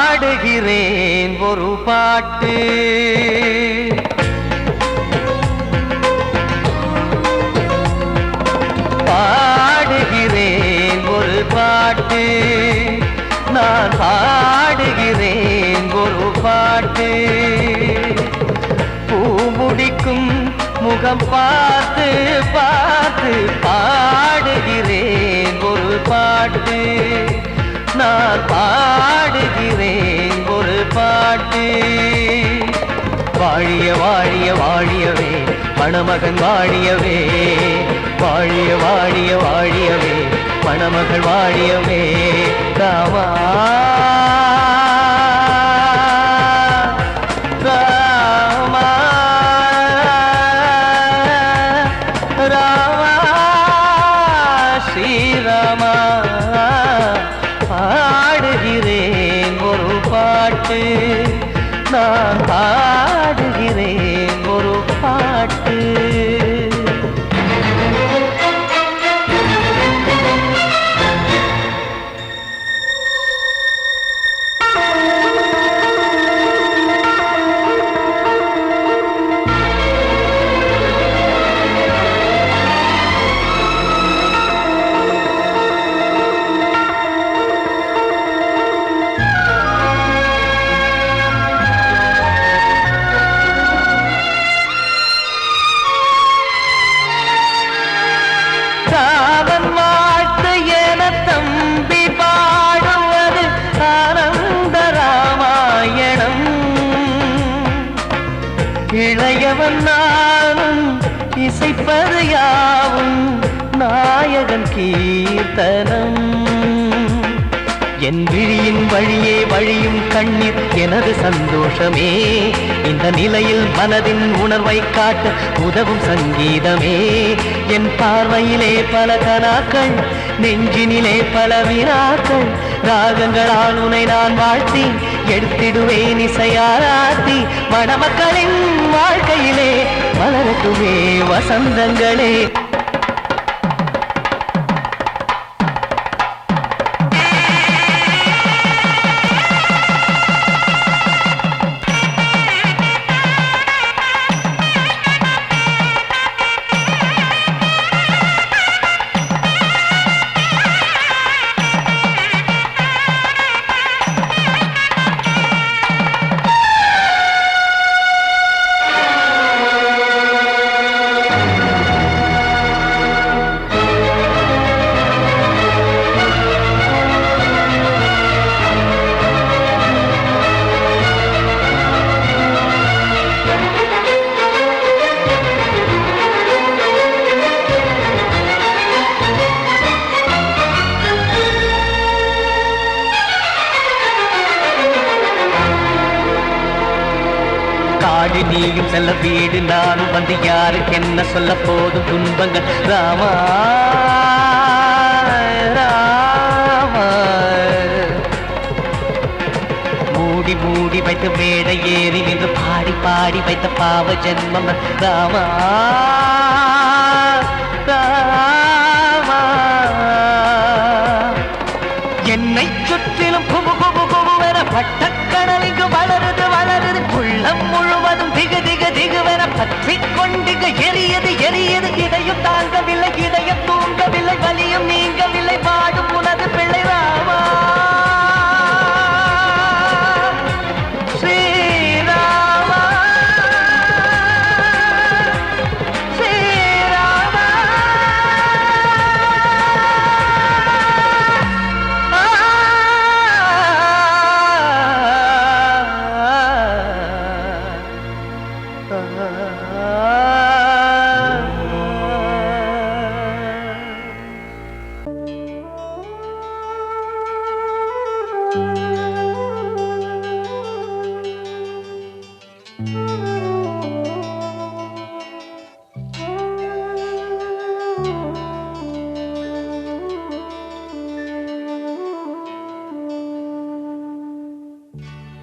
பாடுகிறேன் ஒரு பாட்டு முகம் பார்த்து பார்த்து பாடுகிறேன் ஒரு பாட்டு, நான் பாடுகிறேன் ஒரு பாட்டு. வாழிய வாழிய வாழியவே மணமகன் வாழியவே, வாழிய வாழிய வாழியவே மணமகள் வாழியவே. ராமா ராமா ராமா ஸ்ரீராமா, பாடுகிறேன் ஒரு பாட்டு, நான் பாடுகிறேன் ஒரு பாட்டு. இளையவன் நானும் இசைப்பது யாவும் நாயகன் கீர்த்தனம். என் விழியின் வழியே வழியும் கண்ணீர் எனது சந்தோஷமே, இந்த நிலையில் மனதின் உணர்வை காட்ட உதவும் சங்கீதமே. என் பார்வையிலே பல கனாக்கள், நெஞ்சினிலே பல வினாக்கள், ராகங்களால் உனை நான் வாழ்த்தி எடுத்திடுவேன் இசையாராத்தி. மணமக்களின் வாழ்க்கையிலே மலரட்டுமே வசந்தங்களே. காடு நீயும் செல்ல வீடு நானும் வந்து யாருக்கு என்ன சொல்ல போதும் துன்பங்கள். ராமா ராமா, மூடி மூடி வைத்த மேடை ஏறி நின்று பாடி பாடி வைத்த பாவ ஜென்மம். ராமா ராமா, என்னை சுற்றிலும் குபு குபு குபுவென பட்டக்கடல் இங்கு வளருது வளருது, உள்ளம் முழுவதும் திகு திகு திகுவென பற்றி கொண்டிக எரியது எரியது. இதையும் தாங்கவில்லை இதயம் தூங்கவில்லை, வலியும் நீங்கவில்லை, பாடும் உனது பிள்ளை. ராமா ஸ்ரீராமா ஸ்ரீராமா.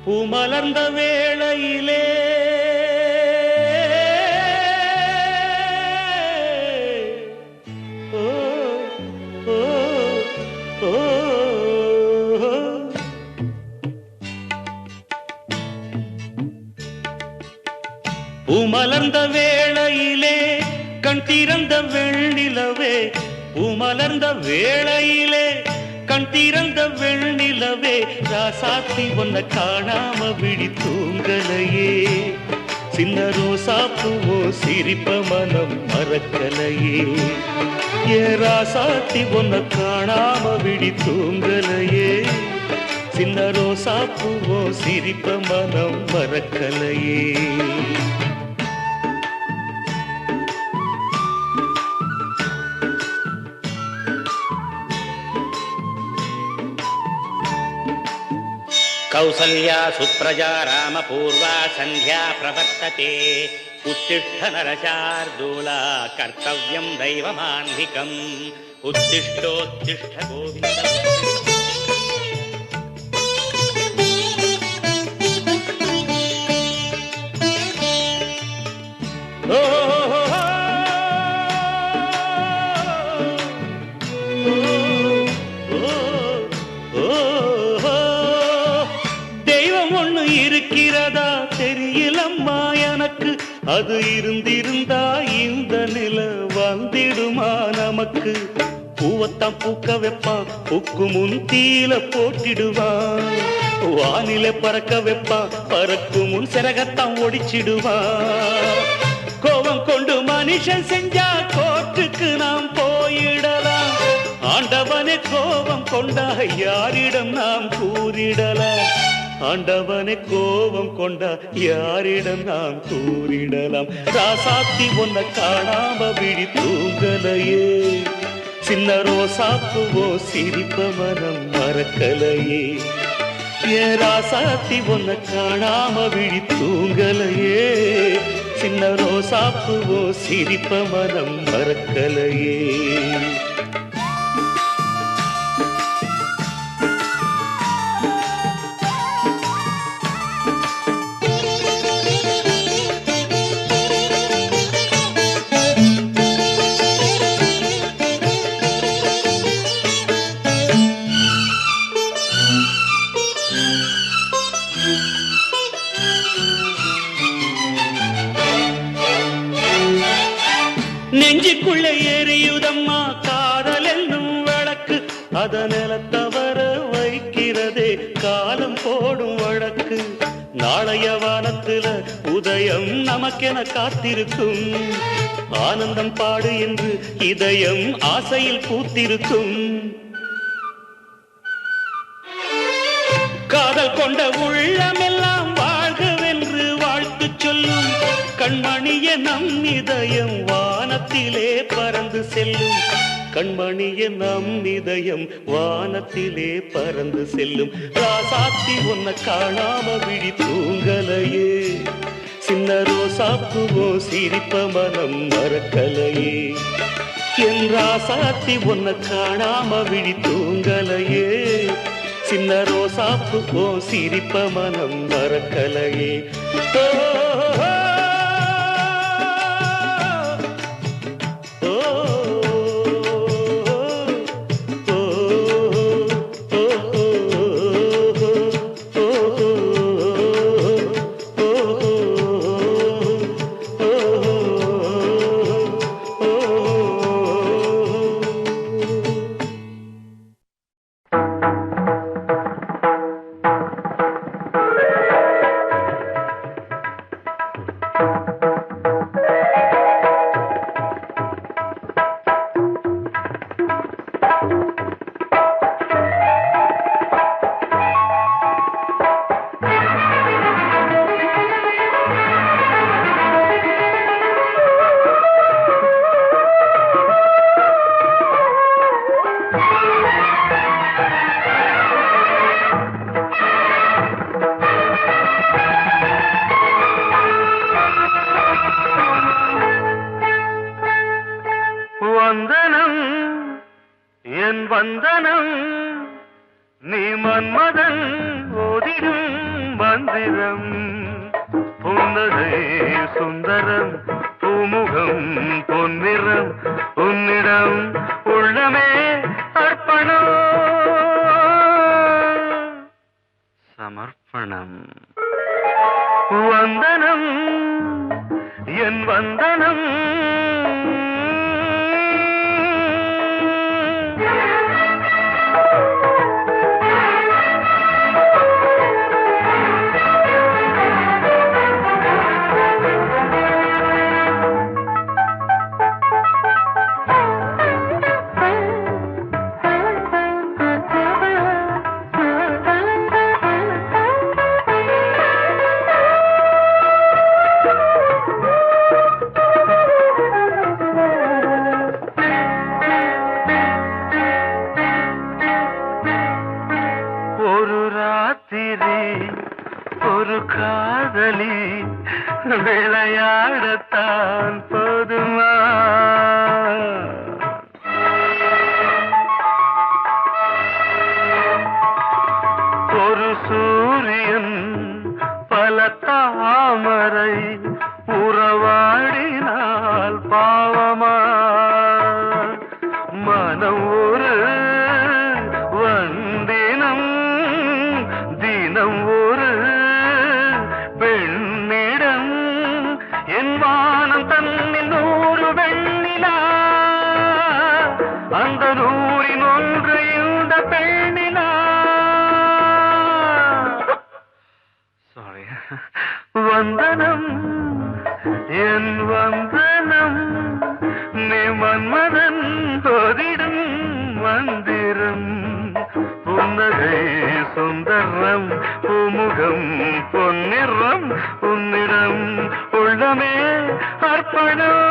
பூமலர்ந்த வேளையிலே பூமலர்ந்த வேளையிலே கண் திறந்த வெண்ணிலவே, பூமலர்ந்த வேளையிலே கண் திறந்த வெண்ணிலவே, ராசாத்தி ஒன்ன காணாம விழி தூங்கலையே. சின்ன ரோச ரோசாப்பூவோ சிரிப்ப மனம் மறக்கலையே ஏ ராசாத்தி ஒன்ன காணாம விழி தூங்கலையே சின்ன ரோசாப்பூவோ சிரிப்ப மனம் மறக்கலையே कौसल्या सुप्रजा रामपूर्वा सन्ध्या प्रवर्तते उत्तिष्ठ नरशार्दूला कर्तव्यं दैवमान्धिकम् उत्तिष्ठोत्तिष्ठ गोविन्द இருக்கிறதா தெரியலம்மா எனக்கு அது இருந்திருந்தா இந்த நில வந்திடுமா நமக்கு பூவத்தான் பூக்க வைப்பான் பூக்கு முன் தீல போட்டிடுவான் வானில பறக்க வைப்பான் பறக்கு முன் சிறகத்தான் ஒடிச்சிடுவான் கோபம் கொண்டு மனுஷன் செஞ்சா கோட்டுக்கு நாம் போயிடலாம் ஆண்டவனே கோபம் கொண்டா யாரிடம் நாம் கூறிடலாம் ஆண்டவனை கோபம் கொண்டா யாரிடம் நாம் கூறிடலாம் ராசாத்தி ஒன்ன காணாம விழி தூங்கலையே சின்ன ரோசாப்பூவோ சிரிப்ப மனம் மறக்கலையே ஏ ராசாத்தி ஒன்ன காணாம விழி தூங்கலையே சின்ன ரோசாப்பூவோ சிரிப்ப மனம் மறக்கலையே நெஞ்சுக்குள்ள எரியுதம்மா காதல் என்னும் வழக்கு அத நிலத்தவர வைக்கிறதே காலம் போடும் வழக்கு நாளைய வானத்துல உதயம் நமக்கென காத்திருக்கும் ஆனந்தம் பாடு என்று இதயம் ஆசையில் பூத்திருக்கும் காதல் கொண்ட உள்ளமெல்லாம் வாழ்கவென்று வாழ்த்து சொல்லும் கண்மணிய நம் இதயம் வானத்திலே பறந்து செல்லும் கண்மணிய நம் இதயம் வானத்திலே பறந்து செல்லும் ராசாத்தி ஒன்ன காணாம விழி தூங்கலையே சின்ன ரோசாப்பூவோ சிரிப்ப மனம் மறக்கலையே என் ராசாத்தி ஒன்ன காணாம விழி தூங்கலையே சின்ன ரோசாப்பூவோ சிரிப்ப மனம் மறக்கலையே வந்தனம் என் வந்தனம் நீ மன்மதன் ஓதிடும் மந்திரம் புன்னகை சுந்தரம் பூமுகம் பொன்னிறம் உன்னிடம் உள்ளமே அர்ப்பணம் சமர்ப்பணம் வந்தனம் என் வந்தனம் விளையாடத்தான் போதுமா? ஒரு சூரியன் பல தாமரை உறவாடினால் பாவமா? மனம் ஒரு வந்தினம் தினம் ஒரு பெண்ணிடம் என் வானம் தன்னில் 100 வெண்ணிலா அந்த 100இன் ஒன்று இந்த பெண்ணிலா. சாரி. வந்தனம் என் வந்தனம் நீ மன்மதன் போதிடும் மந்திரம். புன்னகை சுந்தரம் பூமுகம் பொன்னிறம் உன்னிடம் உள்ளமே அர்ப்பணம்.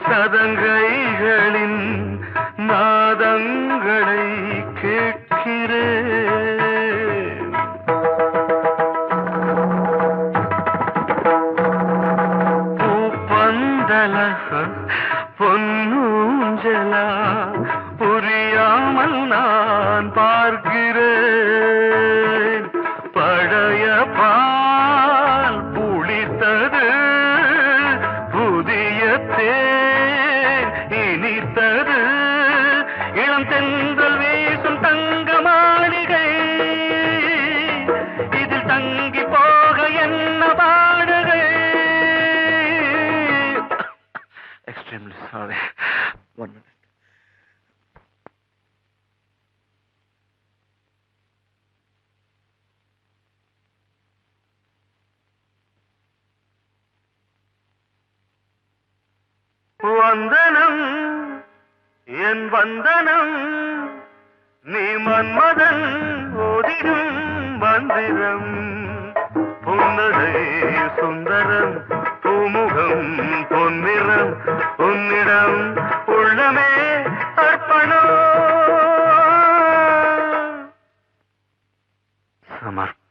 சதங்கைகளின் நாதங்களை கேட்கிறேன். பூப்பந்தல பொன்னூஞ்சலா புரியாமல் நான் பார்க்கிறேன். பழைய பால் புளித்தது புதிய தேன் இனித்தது இளம் தென்றல் வீசும் தங்க மாளிகை இதில் தங்கி போக என்ன பாடுகை. Extremely sorry. 1 minute. வந்தனம் என் வந்தனம் நீ மன்மதன் ஓதிடும் மந்திரம். புன்னகை சுந்தரம் பூமுகம் பொன்னிறம் உன்னிடம் உள்ளமே அர்ப்பணம். சமர்ப்பணம்.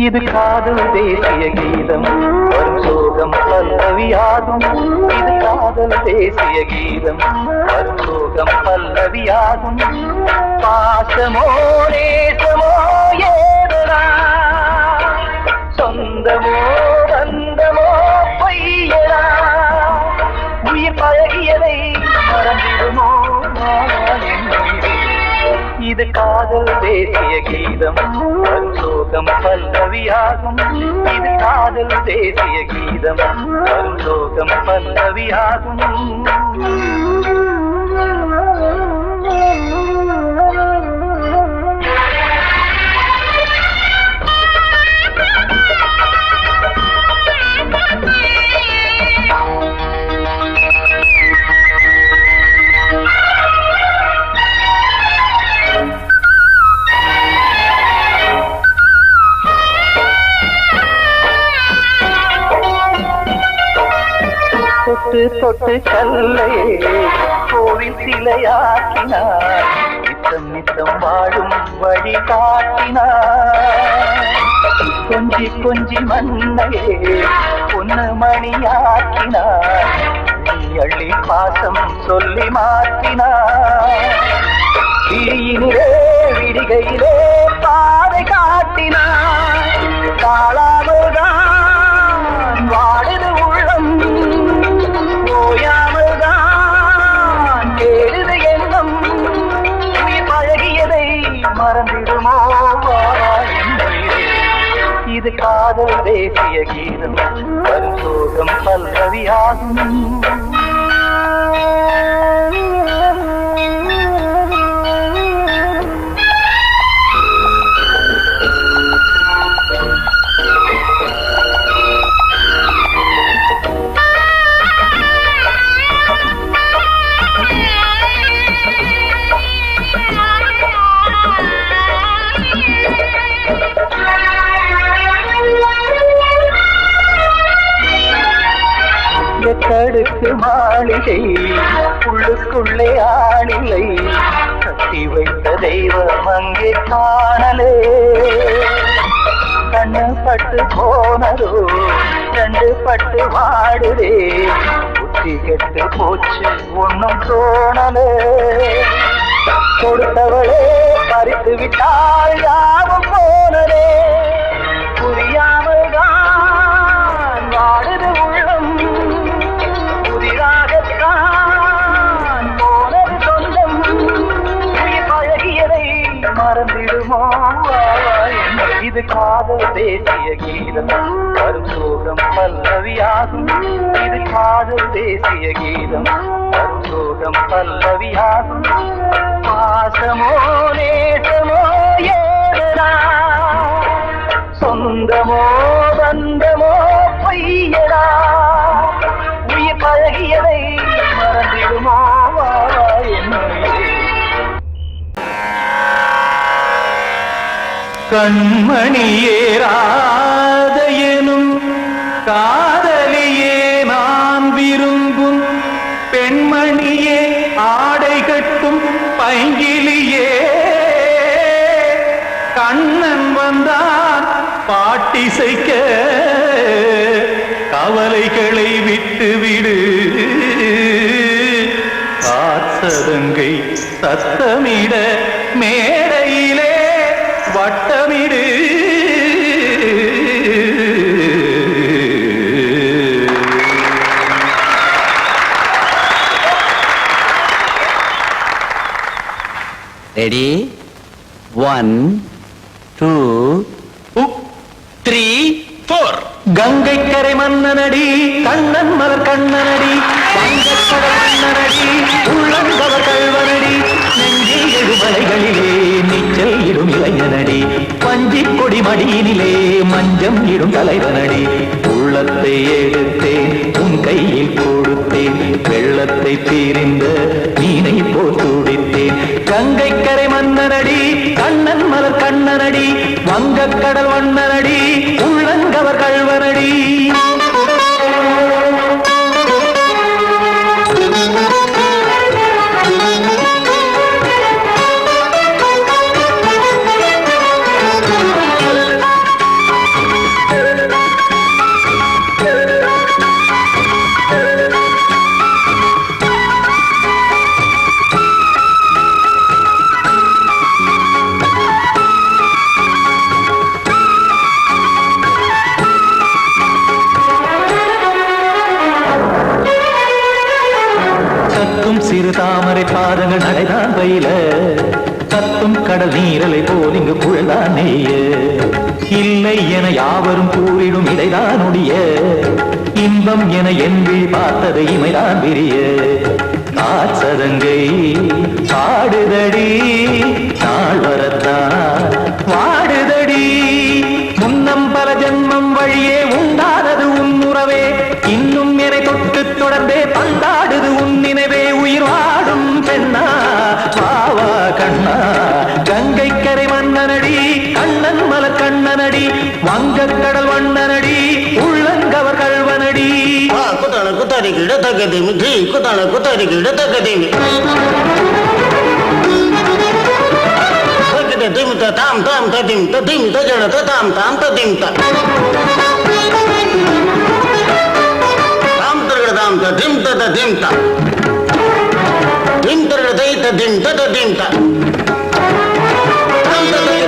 இது காதல் தேசிய கீதம் வரும் சோகம் பல்லவியாகும். இது காதல் தேசிய கீதம் வரும் சோகம் பல்லவியாகும். பாசமோ நேசமோ ஏதனா சொந்தமோ பந்தமோ பொய்யனா உயிர் பழகியதை மறந்திடுமோ இது காதல் தேசிய கீதம் வரும் சோகம் பல்லவியாகும். இது காதல் தேசிய கீதம் வரும் சோகம் பல்லவியாகும். தொட்டு தொட்டு கல்லை கோவில் சிலையாக்கினார். நித்தம் நித்தம் வாழும் வழி காட்டினார். கொஞ்சி கொஞ்சி மண்ணையே பொன்னு மணியாக்கினார் அள்ளி அள்ளி பாசம் சொல்லி மாற்றினார் விழியினிலே விடிகையிலே பாதை காட்டினார் தாழாமல்தான் வாடுது உள்ளம் ஓயாமல்தான் கேடுது எண்ணம் உயிர் பழகியதை மறந்திடுமோ இது காதல் தேசிய கீதம் வரும் சோகம் பல்லவியாகும் தடுக்கு மாளிகை உள்ளுக்குள்ளே ஆணிலை கட்டி வைத்த தெய்வம் அங்கே காணலே கண்ணு பட்டு போனதோ ரெண்டு பட்டு வாடுதே புத்தி கெட்டு போச்சு ஒன்னும் தோணலே கொடுத்தவளே பறித்து விட்டால் யாவும் போனதே புரியாமல் தான் வாடுது உள்ளம் புதிராகத்தான் போனது சொந்தம் உயிர் பழகியதை மறந்திடுமோ இது காதல் தேசிய கீதம் வரும் சோகம் பல்லவியாகும் இது காதல் தேசிய கீதம் வரும் சோகம் பல்லவியாகும் பாசமோ நேசமோ ஏதனா சொந்தமோ பந்தமோ பொய்யடா உயிர் பழகியதை மறந்திடுமோ கண்மணியேராத எனும் காதலியே நான் விரும்பும் பெண்மணியே ஆடை கட்டும் பைங்கிலியே கண்ணன் வந்தான் பாட்டிசைக்க கவலைகளை விட்டுவிடு காசதங்கை சத்தமிட மேடையிலே வட்டமிடு ரெடி 1 2 3 4 கங்கை கரை மன்னனடி கண்ணன் மலர் கண்ணனடி வங்கக்கடல் மன்னனடி உள்ளங்கவர் கல்வனடி நெஞ்சில் எழுமலைகளிலே நீச்சல் இடும் இளைஞனடி பஞ்சி கொடி மடியினிலே மஞ்சம் இடும் தலைவனடி உள்ளத்தை எடுத்தேன் உன் கையில் கொடுத்தேன் வெள்ளத்தை தீரிந்த மீனை போல் துடித்தேன் கங்கை கரை மன்னனடி கண்ணன் மலர் கண்ணனடி வங்கக்கடல் வண்ணனடி உள்ளங்கவர் கல்வனடி சிறு தாமரை பாதங்கள் நடைதான் பயில கத்தும் கடல் நீரலை போல் இங்கு புழல்தான் நெய்ய இல்லை என யாவரும் கூறிடும் இடைதான் ஒடிய இன்பம் என என் விழி பார்த்தது இமைதான் விரிய காசதங்கை பாடுதடி நாள் வரத்தான் வாடுதடி முன்னம் பல ஜென்மம் வழியே உண்டானது உன் உறவே இன்னும் என்னை தொட்டு தொடர்ந்தே பந்தாடுது உன் நினைவே உயிர் வாடும் பெண்ணா வாவா கண்ணா கங்கை கரை மன்னனடி கண்ணன் மலர் கண்ணனடி வங்கக்கடல் வண்ணனடி உள்ளங்கவர் கல்வனடி குத்தான குத்தாரிக்கு இடத்தக்கதேமி குத்தான குத்தாரிக்கு இடத்தக்கதேமி dim ta tam tam ta dim ta jada ta tam tam ta dim ta tam ta dim ta dim ta dim ta dim ta dim ta dim ta tam ta dim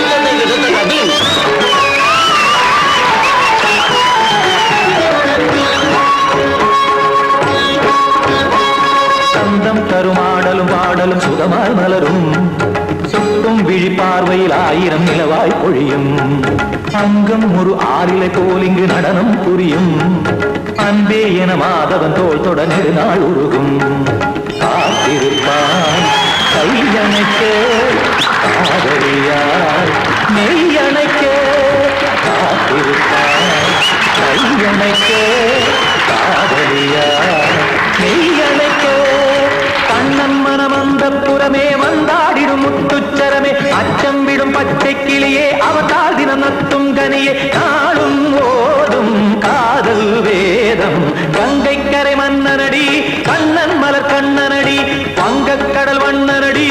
ta dim ta dim சந்தம் தருமாடலும் பாடலும் சுகமாய் மலரும் சுட்டும் விழிப்பார்வையில் 1000 நிலவாய் பொழியும் அங்கம் ஒரு ஆறிலை போல் இங்கு நடனம் புரியும் அன்பே என மாதவன் தோள் தொட நெடுநாள் உருகும் காத்திருப்பான் கையணைக்க காதலியார் மெய்யணைக்க காத்திருப்பான் கையணைக்க காதலியார் மெய்யணைக்க கண்ணன் மனம் அந்த புறமே வந்தாடிடும் முத்துச்சரமே அச்சம் விடும் பச்சை கிளியே அவதால் தினம் நத்தும் கனியே நாளும் ஓடும் காதல் வேதம் கங்கை கரை மன்னனடி கண்ணன் மலர் கண்ணனடி வங்கக்கடல் வண்ணனடி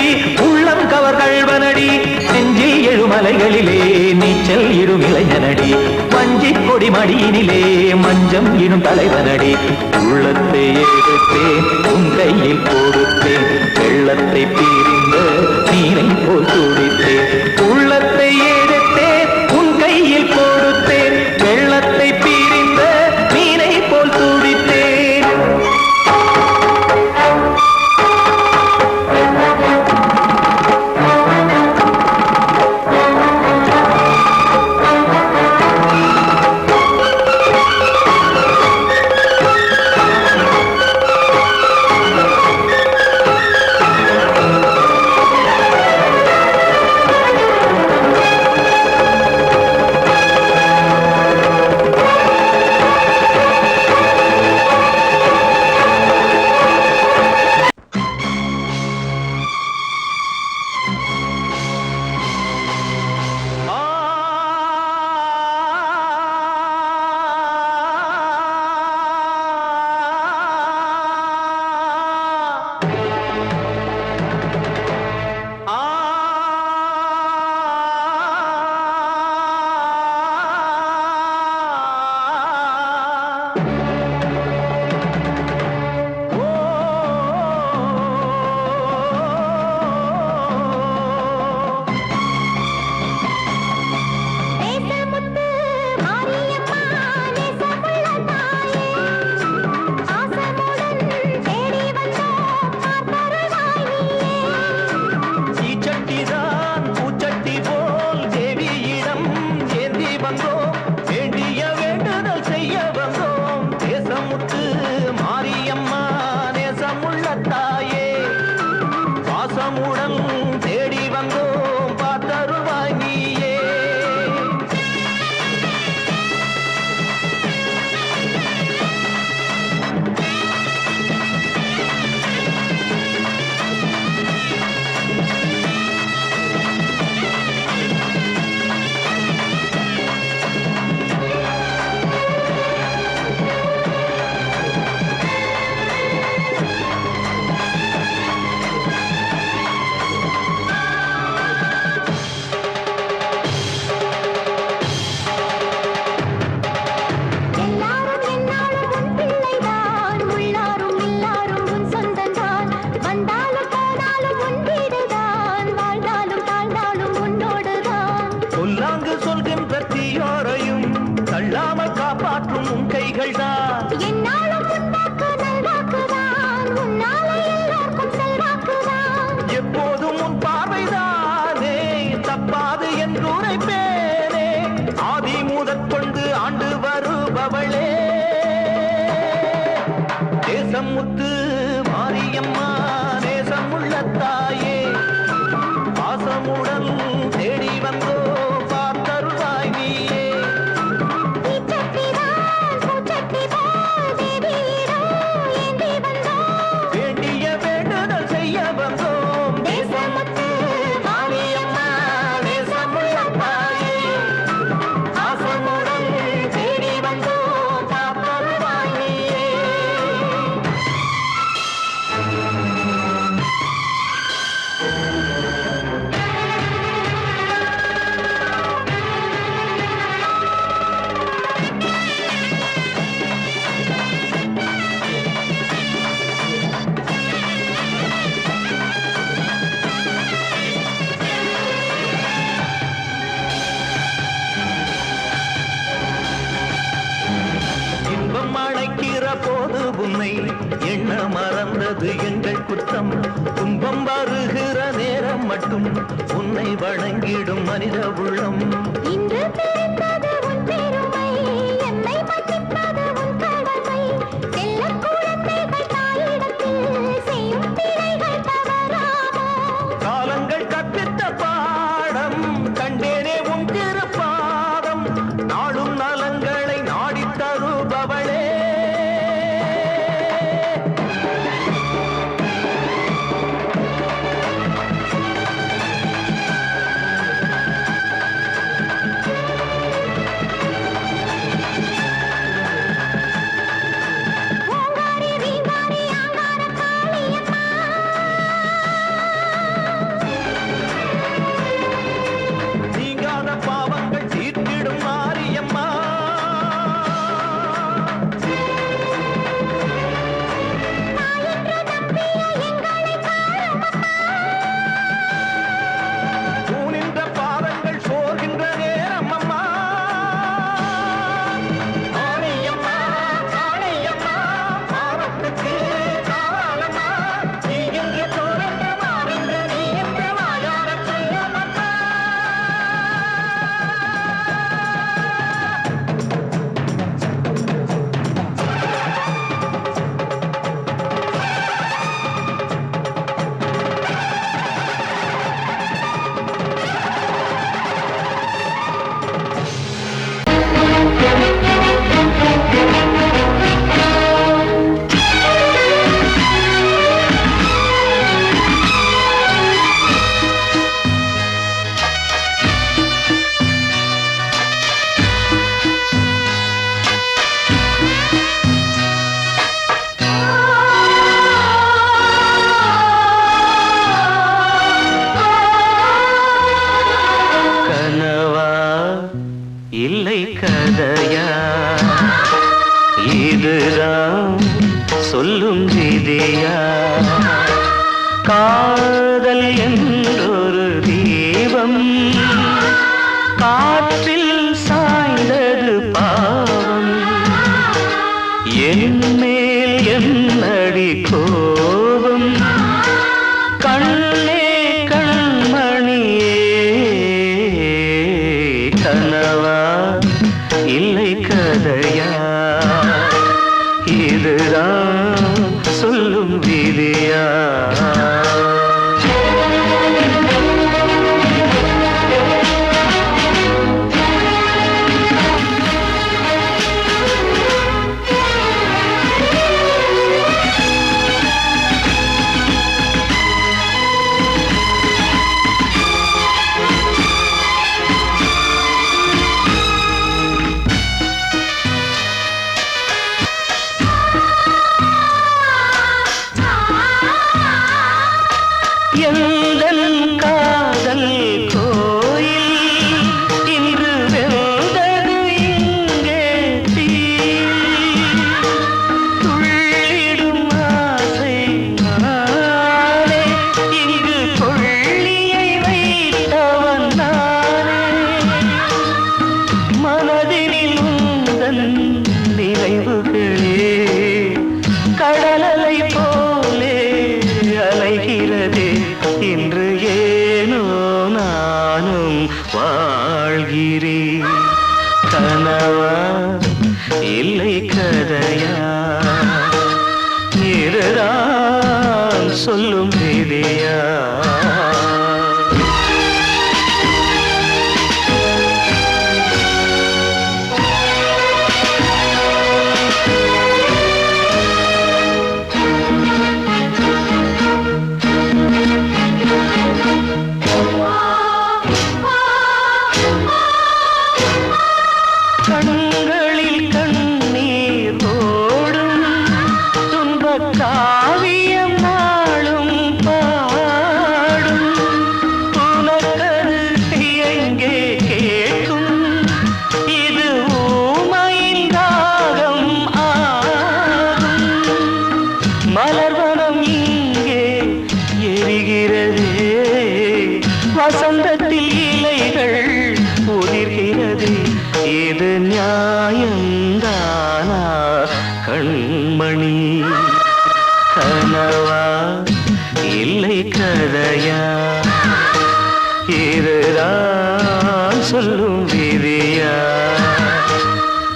உள்ளம் கவர் கழ்வனடி நெஞ்சில் எழுமலைகளிலே நீச்சல் இடும் இளைஞனடி வஞ்சி கொடி மடியினிலே மஞ்சம் இடும் தலைவனடி உள்ளத்தை எடுத்தேன் உன் கையில் கொடுத்தேன் வெள்ளத்தை பீரிந்த நீரை போல் துடித்தேன் உள்ளத்தை எடுத்தேன் உன் கையில் கொடுத்தேன் வெள்ளத்தை பீரிந்த நீரை போல் துடித்தேன் முத்து மாரியம்மா நேசமுள்ள தாயே பாசமுடன் தேடி வந்தோ பார்த்தருள்வாய் நீயே வேண்டிய வேண்டுதல் செய்ய வந்தோம் நேசமுத்து மாரியம்மா நேசமுள்ள தாயே பாசமுடன் தேடி வந்தோ பார்த்தருள்வாய் நீயே உன்னை எண்ண மறந்தது எங்கள் குற்றம். துன்பம் வருகிற நேரம் மட்டும் உன்னை வணங்கிடும் மனித உள்ளம். இன்று பிறந்தது உன் பெருமை, என்னை மன்னிப்பது உன் கடமை. செல்லக் குழந்தைகள் தாயிடத்தில் செய்யும் பிழைகள் தவறாமோ? காலங்கள் கற்பித்த பாடம் கண்டேனே உன் திருப்பாதம். நாடும் நலங்களை நாடித் தருபவளே. ஓங்காரி வீங்காரி ஆங்கார காளியம்மா, நீங்காத பாவங்கள் தீர்த்திடும் மாரியம்மா. தாயென்று நம்பிய எங்களை பாருமம்மா. தூணின்ற பாதங்கள் சோர்கின்ற நேரம் அம்மா. மாரியம்மா காளியம்மா பாவத்துக்கு காலம்மா. நீ என்று தோன்ற மாறின்ற நீ என்று வாயார சொல்லமம்மா. கனவா இல்லை கதையா, இதுதான் சொல்லும் விதியா? காதல் என்றொரு தீபம் காற்றில் சாய்ந்தது பாவம். என் மேல் என்னடி கோபம்? கண்ணே கண்மணியே, கனவா இல்லை கதையா? இதுதான் சொல்லும் விதியா? எந்தன் காதல் கோயில் இன்று வெந்தது இங்கே தீ. துள்ளிடும் ஆசை நானே, இங்கு கொள்ளியை வைத்தவன் நானே. மனதினில் உந்தன் நினைவுகளே கடலலை போலே அலைகிறதே. இன்று ஏனோ நானும் வாழ்கிறேன். கனவா இல்லை கதையா? இதுதான் சொல்லும் விதியா? கண்களில் கண்ணீர் ஓடும் துன்பக் காவியம் நாளும் பாடும். உனக்கது எங்கே கேட்கும்? இது ஊமையின் ராகம் ஆகும். மலர்வனம் இங்கே எரிகிறதே, வசந்தத்தில் இலைகள் உதிர்கிறது. இது நியாயந்தானா கண்மணி?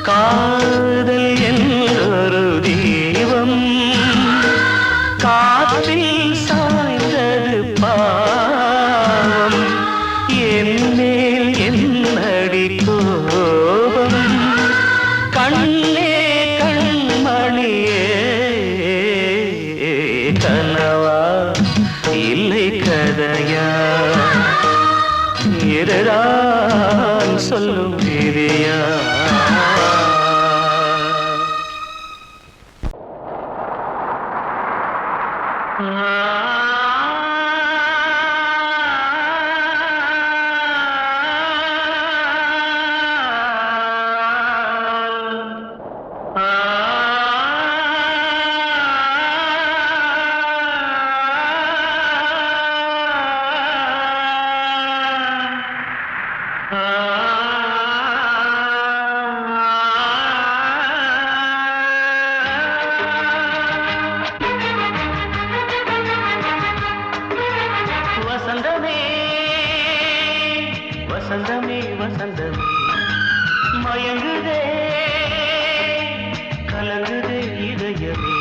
காதல் என்றொரு தீபம் காற்றில் சாய்ந்தது பாவம் என் மேல் என்னடி கோபம் கண்ணே கண்மணியே கனவா இல்லை கதையா இதுதான் சொல்லும் விதியா வசந்தமே வசந்தமே வசந்தமே மயங்குதே கலங்குதே இதயமே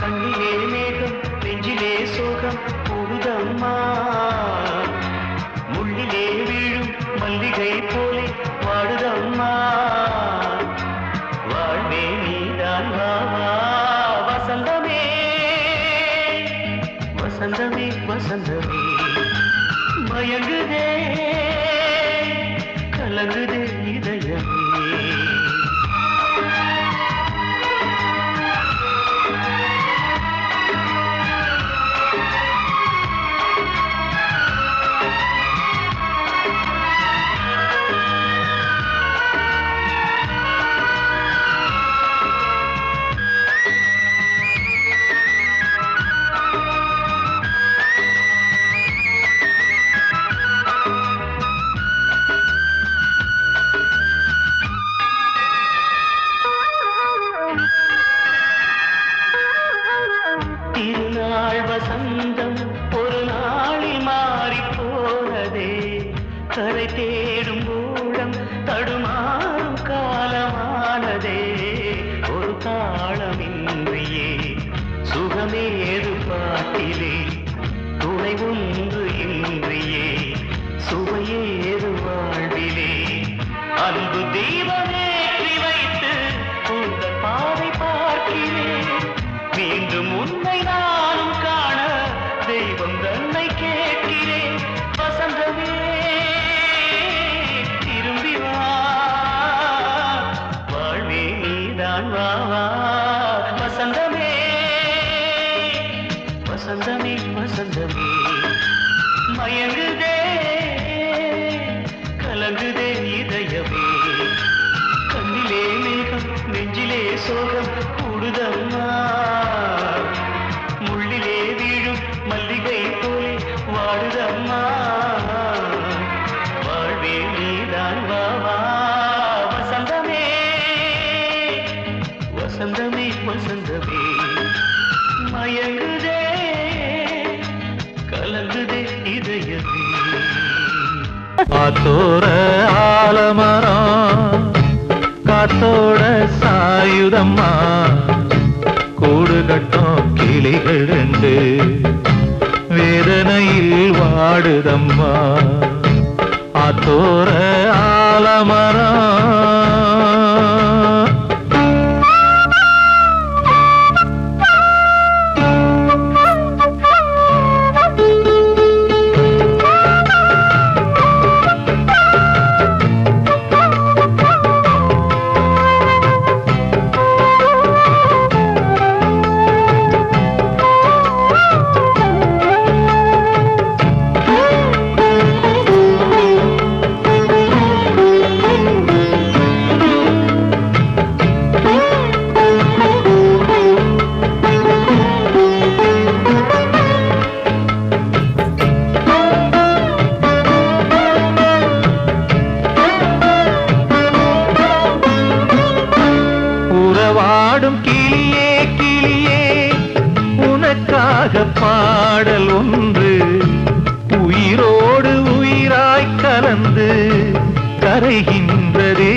கண்ணிலே மேகம் நெஞ்சிலே சோகம் போடுதம்மா முள்ளிலே வீழும் மல்லிகை போலே வாடுதம்மா வாழ்வே நீதான் வாவா வசந்தமே வசந்தமே வசந்தமே மயங்குதே கலங்குதே இதயமே திருநாள் வசந்தம் ஒரு நாளில் மாறி போனதே கரை தேடும் ஊழம் தடுமாறும் காலமானதே ஒரு தாளமின்றியே சுகமேது பாட்டிலே துணை ஒன்று இன்றியே சுவையேது வாழ்விலே அன்பு தீபமேற்றி வைத்து உங்கள் பாதை பார்க்கிறேன் மீண்டும் உன்னை நானும் காண தெய்வம் தன்னை கேட்கிறேன் வசந்தமே திரும்பி வா வாழ்வே நீதான் வா வசந்தமே வசந்தமே வசந்தமே மயங்குதே கலங்குதே இதயமே கண்ணிலே மேகம் நெஞ்சிலே சோகம் கூடுதம்மா முள்ளிலே வீழும் மல்லிகை போலே வாடுதம்மா வாழ்வே நீதான் வா வசந்தமே வசந்தமே வசந்தமே மயங்குதே கலங்குதே இதயமே காத்தோர ஆலமரம் காத்தோட சாயுதம்மா கூடு கட்டும் கிளிகள் ரெண்டு வேதனையில் வாடுதம்மா ஆத்தோர ஆலமரம் பாடல் ஒன்று உயிரோடு உயிராய் கலந்து கரைகின்றதே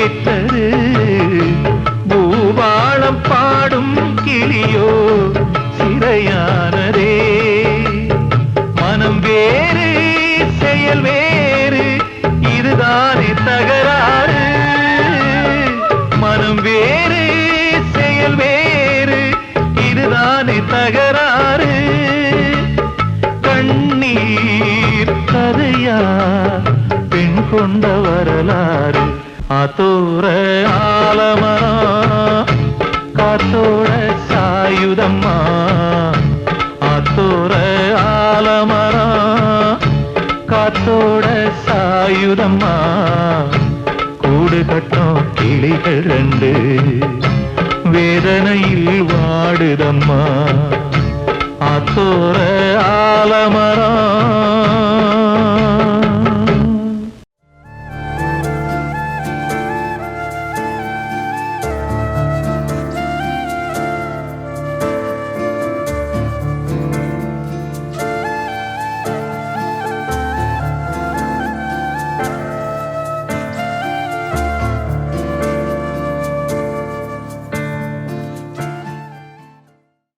கேட்டது பூபாளம் பாடும் கிளியோ சிறையானதே மனம் வேறு செயல் வேறு இதுதானே தகராறு மனம் வேறு செயல் வேறு இதுதானே தகராறு கண்ணீர் கதையா பெண் கொண்ட வரலாறு ஆத்தோர ஆலமரம் காத்தோட சாயுதம்மா ஆத்தோர ஆலமரம் காத்தோட சாயுதம்மா கூடு கட்டும் கிளிகள் ரெண்டு வேதனையில் வாடுதம்மா ஆத்தோர ஆலமரம்